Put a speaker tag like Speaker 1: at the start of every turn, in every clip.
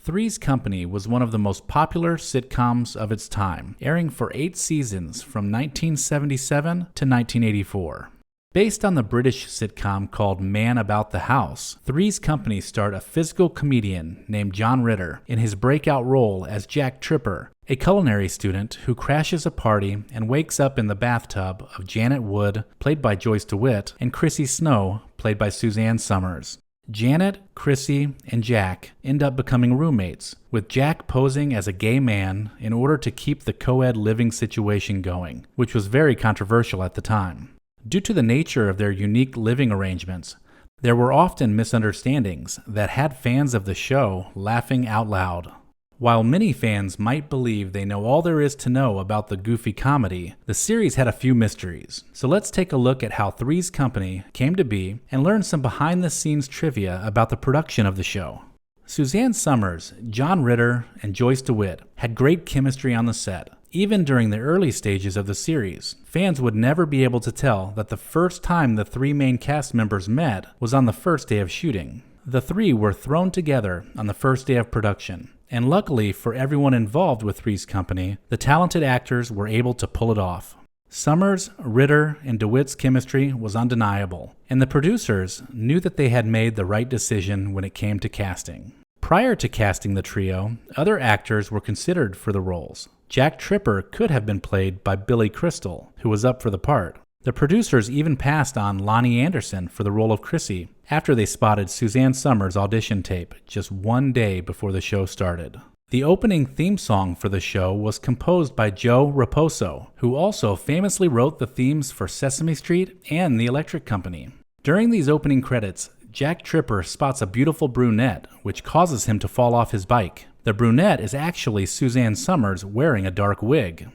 Speaker 1: Three's Company was one of the most popular sitcoms of its time, airing for 8 seasons from 1977 to 1984. Based on the British sitcom called Man About the House, Three's Company starred a physical comedian named John Ritter in his breakout role as Jack Tripper, a culinary student who crashes a party and wakes up in the bathtub of Janet Wood, played by Joyce DeWitt, and Chrissy Snow, played by Suzanne Somers. Janet, Chrissy, and Jack end up becoming roommates, with Jack posing as a gay man in order to keep the co-ed living situation going, which was very controversial at the time. Due to the nature of their unique living arrangements, there were often misunderstandings that had fans of the show laughing out loud. While many fans might believe they know all there is to know about the goofy comedy, the series had a few mysteries. So let's take a look at how Three's Company came to be and learn some behind-the-scenes trivia about the production of the show. Suzanne Somers, John Ritter, and Joyce DeWitt had great chemistry on the set. Even during the early stages of the series, fans would never be able to tell that the first time the 3 main cast members met was on the first day of shooting. The 3 were thrown together on the first day of production. And luckily for everyone involved with Three's Company, the talented actors were able to pull it off. Somers, Ritter, and DeWitt's chemistry was undeniable, and the producers knew that they had made the right decision when it came to casting. Prior to casting the trio, other actors were considered for the roles. Jack Tripper could have been played by Billy Crystal, who was up for the part. The producers even passed on Lonnie Anderson for the role of Chrissy after they spotted Suzanne Somers' audition tape just 1 day before the show started. The opening theme song for the show was composed by Joe Raposo, who also famously wrote the themes for Sesame Street and The Electric Company. During these opening credits, Jack Tripper spots a beautiful brunette, which causes him to fall off his bike. The brunette is actually Suzanne Somers wearing a dark wig.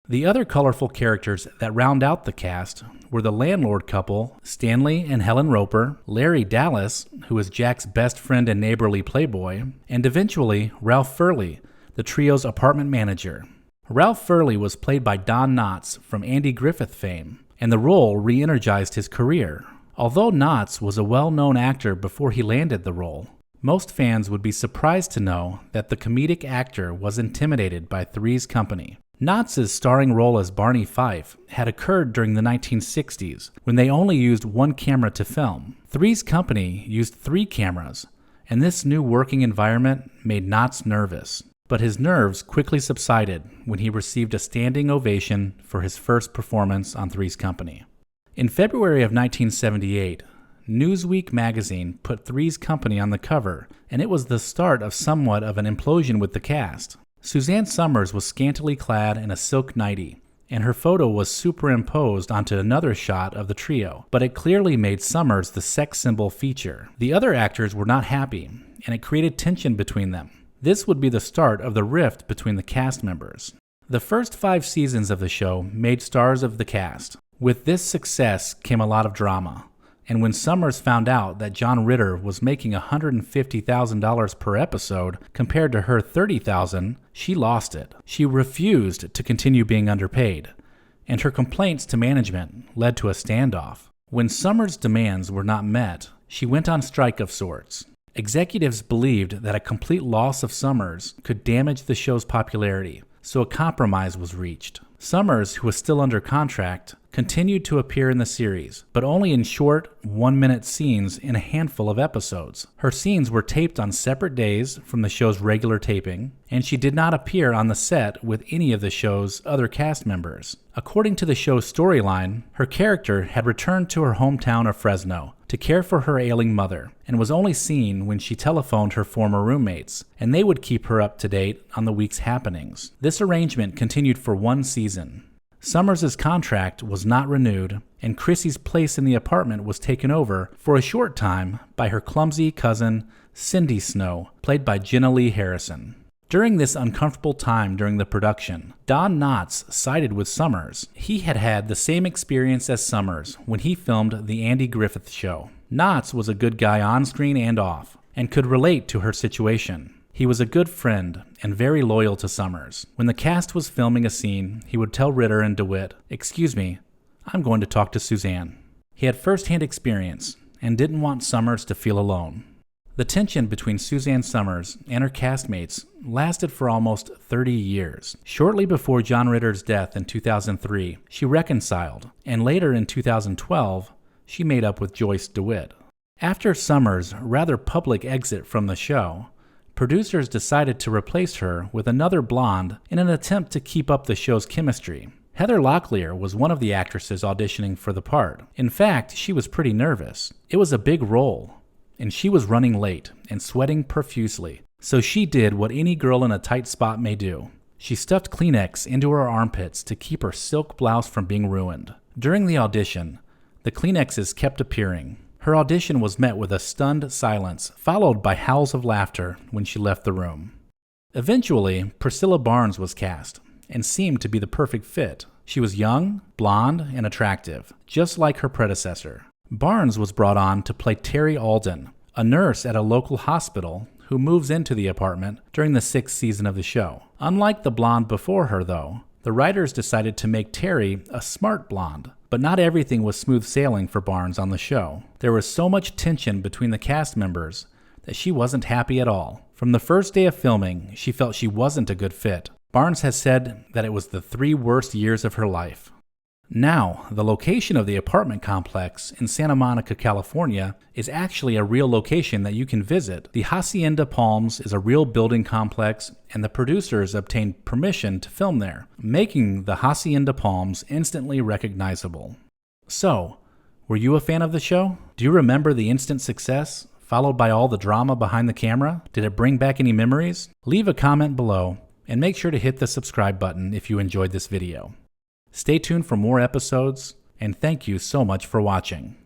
Speaker 1: The other colorful characters that round out the cast were the landlord couple, Stanley and Helen Roper, Larry Dallas, who is Jack's best friend and neighborly playboy, and eventually Ralph Furley, the trio's apartment manager. Ralph Furley was played by Don Knotts from Andy Griffith fame, and the role re-energized his career. Although Knotts was a well-known actor before he landed the role, most fans would be surprised to know that the comedic actor was intimidated by Three's Company. Knotts' starring role as Barney Fife had occurred during the 1960s, when they only used 1 camera to film. Three's Company used 3 cameras, and this new working environment made Knotts nervous. But his nerves quickly subsided when he received a standing ovation for his first performance on Three's Company. In February of 1978, Newsweek magazine put Three's Company on the cover, and it was the start of somewhat of an implosion with the cast. Suzanne Somers was scantily clad in a silk nightie, and her photo was superimposed onto another shot of the trio, but it clearly made Somers the sex symbol feature. The other actors were not happy, and it created tension between them. This would be the start of the rift between the cast members. The first 5 seasons of the show made stars of the cast. With this success came a lot of drama. And when Somers found out that John Ritter was making $150,000 per episode compared to her $30,000, she lost it. She refused to continue being underpaid, and her complaints to management led to a standoff. When Somers' demands were not met, she went on strike of sorts. Executives believed that a complete loss of Somers could damage the show's popularity, so a compromise was reached. Somers, who was still under contract, continued to appear in the series, but only in short, 1-minute scenes in a handful of episodes. Her scenes were taped on separate days from the show's regular taping, and she did not appear on the set with any of the show's other cast members. According to the show's storyline, her character had returned to her hometown of Fresno to care for her ailing mother, and was only seen when she telephoned her former roommates, and they would keep her up to date on the week's happenings. This arrangement continued for 1 season. Somers' contract was not renewed, and Chrissy's place in the apartment was taken over for a short time by her clumsy cousin, Cindy Snow, played by Jenna Lee Harrison. During this uncomfortable time during the production, Don Knotts sided with Somers. He had had the same experience as Somers when he filmed The Andy Griffith Show. Knotts was a good guy on screen and off, and could relate to her situation. He was a good friend and very loyal to Somers. When the cast was filming a scene, he would tell Ritter and DeWitt, "Excuse me, I'm going to talk to Suzanne." He had first-hand experience and didn't want Somers to feel alone. The tension between Suzanne Summers and her castmates lasted for almost 30 years. Shortly before John Ritter's death in 2003, she reconciled, and later in 2012, she made up with Joyce DeWitt. After Summers' rather public exit from the show, producers decided to replace her with another blonde in an attempt to keep up the show's chemistry. Heather Locklear was one of the actresses auditioning for the part. In fact, she was pretty nervous. It was a big role, and she was running late and sweating profusely. So she did what any girl in a tight spot may do. She stuffed Kleenex into her armpits to keep her silk blouse from being ruined. During the audition, the Kleenexes kept appearing. Her audition was met with a stunned silence, followed by howls of laughter when she left the room. Eventually, Priscilla Barnes was cast, and seemed to be the perfect fit. She was young, blonde, and attractive, just like her predecessor. Barnes was brought on to play Terry Alden, a nurse at a local hospital who moves into the apartment during the 6th season of the show. Unlike the blonde before her, though, the writers decided to make Terry a smart blonde. But not everything was smooth sailing for Barnes on the show. There was so much tension between the cast members that she wasn't happy at all. From the first day of filming, she felt she wasn't a good fit. Barnes has said that it was the 3 worst years of her life. Now, the location of the apartment complex in Santa Monica, California, is actually a real location that you can visit. The Hacienda Palms is a real building complex, and the producers obtained permission to film there, making the Hacienda Palms instantly recognizable. So, were you a fan of the show? Do you remember the instant success, followed by all the drama behind the camera? Did it bring back any memories? Leave a comment below, and make sure to hit the subscribe button if you enjoyed this video. Stay tuned for more episodes, and thank you so much for watching.